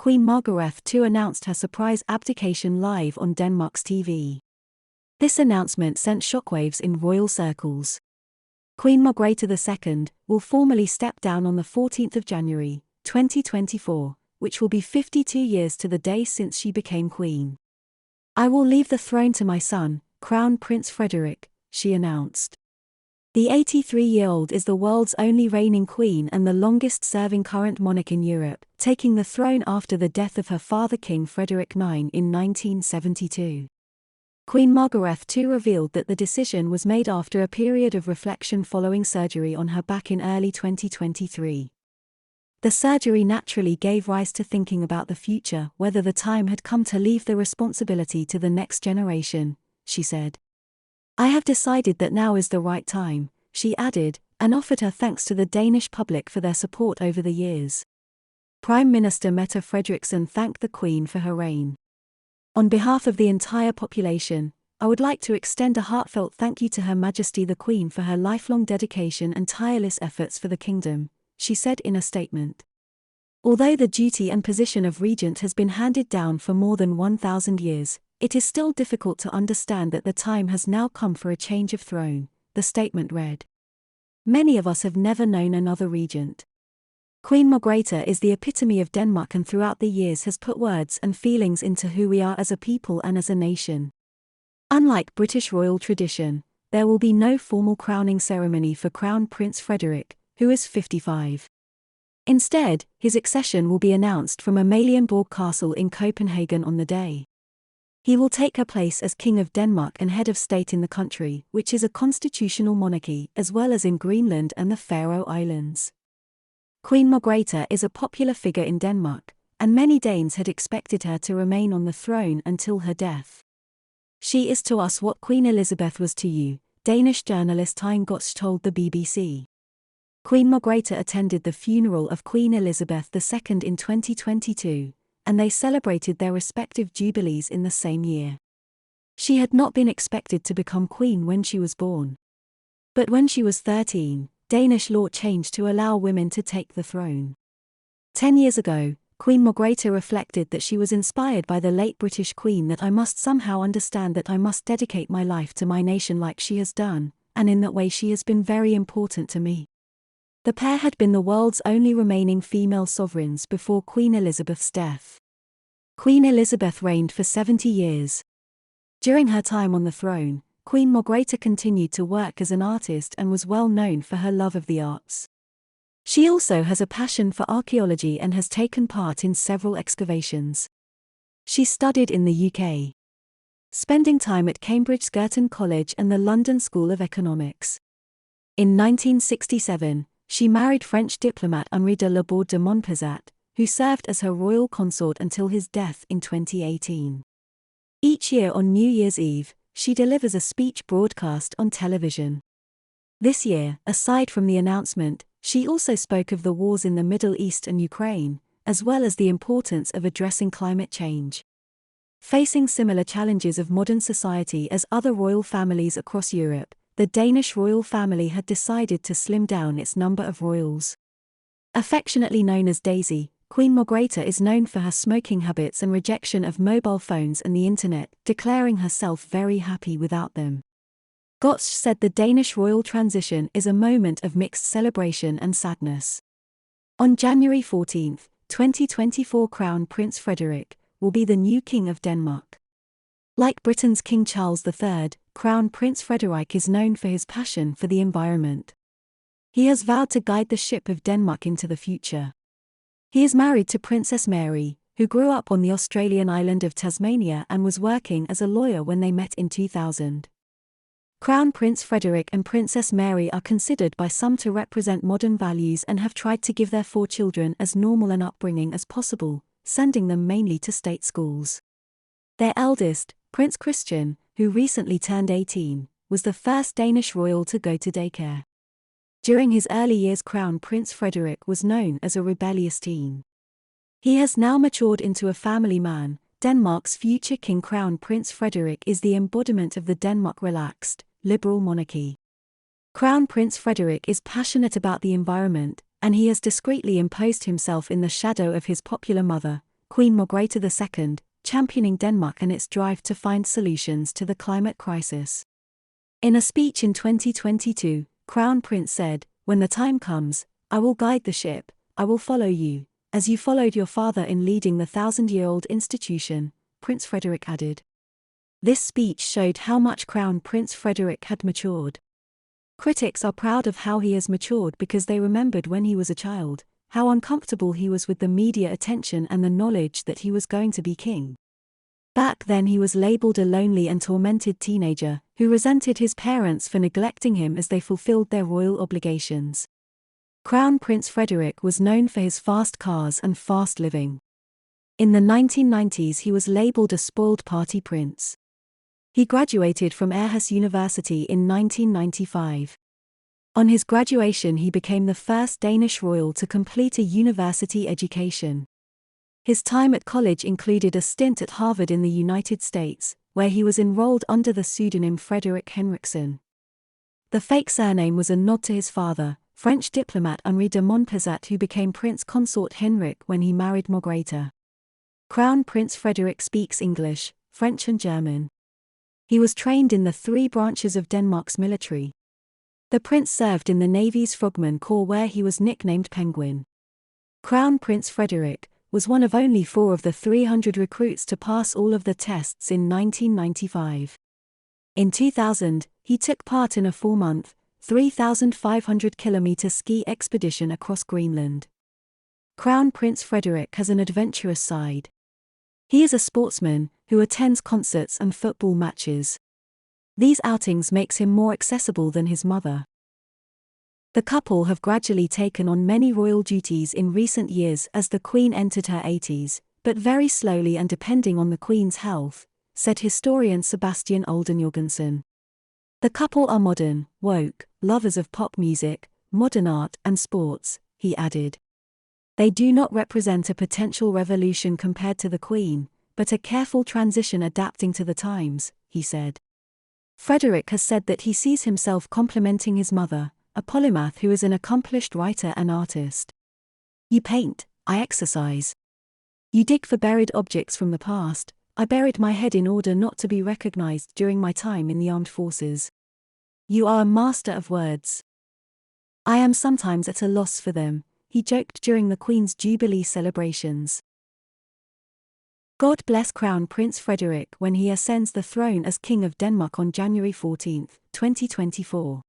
Queen Margrethe II announced her surprise abdication live on Denmark's TV. This announcement sent shockwaves in royal circles. Queen Margrethe II will formally step down on the 14th of January, 2024, which will be 52 years to the day since she became queen. "I will leave the throne to my son, Crown Prince Frederik," she announced. The 83-year-old is the world's only reigning queen and the longest-serving current monarch in Europe, taking the throne after the death of her father King Frederik IX in 1972. Queen Margrethe II revealed that the decision was made after a period of reflection following surgery on her back in early 2023. The surgery naturally gave rise to thinking about the future, whether the time had come to leave the responsibility to the next generation, she said. "I have decided that now is the right time," she added, and offered her thanks to the Danish public for their support over the years. Prime Minister Mette Frederiksen thanked the Queen for her reign. "On behalf of the entire population, I would like to extend a heartfelt thank you to Her Majesty the Queen for her lifelong dedication and tireless efforts for the kingdom," she said in a statement. Although the duty and position of regent has been handed down for more than 1,000 years, it is still difficult to understand that the time has now come for a change of throne, the statement read. "Many of us have never known another regent. Queen Margrethe is the epitome of Denmark and throughout the years has put words and feelings into who we are as a people and as a nation. Unlike British royal tradition, there will be no formal crowning ceremony for Crown Prince Frederik, who is 55. Instead, his accession will be announced from Amalienborg Castle in Copenhagen on the day. He will take her place as King of Denmark and head of state in the country, which is a constitutional monarchy, as well as in Greenland and the Faroe Islands. Queen Margrethe is a popular figure in Denmark, and many Danes had expected her to remain on the throne until her death. "She is to us what Queen Elizabeth was to you," Danish journalist Hein Gotsch told the BBC. Queen Margrethe attended the funeral of Queen Elizabeth II in 2022, and they celebrated their respective jubilees in the same year. She had not been expected to become queen when she was born. But when she was 13, Danish law changed to allow women to take the throne. 10 years ago, Queen Margrethe reflected that she was inspired by the late British Queen, that "I must somehow understand that I must dedicate my life to my nation like she has done, and in that way she has been very important to me." The pair had been the world's only remaining female sovereigns before Queen Elizabeth's death. Queen Elizabeth reigned for 70 years. During her time on the throne, Queen Margrethe continued to work as an artist and was well known for her love of the arts. She also has a passion for archaeology and has taken part in several excavations. She studied in the UK, spending time at Cambridge Girton College and the London School of Economics. In 1967, she married French diplomat Henri de la Borde de Montpezat, who served as her royal consort until his death in 2018. Each year on New Year's Eve, she delivers a speech broadcast on television. This year, aside from the announcement, she also spoke of the wars in the Middle East and Ukraine, as well as the importance of addressing climate change. Facing similar challenges of modern society as other royal families across Europe, the Danish royal family had decided to slim down its number of royals. Affectionately known as Daisy, Queen Margrethe is known for her smoking habits and rejection of mobile phones and the internet, declaring herself very happy without them. Gotsch said the Danish royal transition is a moment of mixed celebration and sadness. On January 14, 2024, Crown Prince Frederik will be the new King of Denmark. Like Britain's King Charles III, Crown Prince Frederik is known for his passion for the environment. He has vowed to guide the ship of Denmark into the future. He is married to Princess Mary, who grew up on the Australian island of Tasmania and was working as a lawyer when they met in 2000. Crown Prince Frederik and Princess Mary are considered by some to represent modern values and have tried to give their 4 children as normal an upbringing as possible, sending them mainly to state schools. Their eldest, Prince Christian, who recently turned 18, was the first Danish royal to go to daycare. During his early years, Crown Prince Frederik was known as a rebellious teen. He has now matured into a family man. Denmark's future king, Crown Prince Frederik, is the embodiment of the Denmark relaxed, liberal monarchy. Crown Prince Frederik is passionate about the environment, and he has discreetly imposed himself in the shadow of his popular mother, Queen Margrethe II, championing Denmark and its drive to find solutions to the climate crisis. In a speech in 2022, Crown Prince said, "When the time comes, I will guide the ship, I will follow you, as you followed your father in leading the 1,000-year-old institution," Prince Frederik added. This speech showed how much Crown Prince Frederik had matured. Critics are proud of how he has matured because they remembered when he was a child, how uncomfortable he was with the media attention and the knowledge that he was going to be king. Back then he was labeled a lonely and tormented teenager, who resented his parents for neglecting him as they fulfilled their royal obligations. Crown Prince Frederik was known for his fast cars and fast living. In the 1990s he was labeled a spoiled party prince. He graduated from Aarhus University in 1995. On his graduation he became the first Danish royal to complete a university education. His time at college included a stint at Harvard in the United States, where he was enrolled under the pseudonym Frederik Henriksen. The fake surname was a nod to his father, French diplomat Henri de Montpezat, who became Prince Consort Henrik when he married Margrethe. Crown Prince Frederik speaks English, French and German. He was trained in the 3 branches of Denmark's military. The prince served in the Navy's Frogman Corps, where he was nicknamed Penguin. Crown Prince Frederik was one of only 4 of the 300 recruits to pass all of the tests in 1995. In 2000, he took part in a 4-month, 3,500-kilometer ski expedition across Greenland. Crown Prince Frederik has an adventurous side. He is a sportsman who attends concerts and football matches. These outings makes him more accessible than his mother. The couple have gradually taken on many royal duties in recent years as the Queen entered her 80s, but very slowly and depending on the Queen's health, said historian Sebastian Olden Jorgensen. The couple are modern, woke, lovers of pop music, modern art and sports, he added. They do not represent a potential revolution compared to the Queen, but a careful transition adapting to the times, he said. Frederik has said that he sees himself complementing his mother, a polymath who is an accomplished writer and artist. "You paint, I exercise. You dig for buried objects from the past. I buried my head in order not to be recognized during my time in the armed forces. You are a master of words. I am sometimes at a loss for them," he joked during the Queen's Jubilee celebrations. God bless Crown Prince Frederik when he ascends the throne as King of Denmark on January 14, 2024.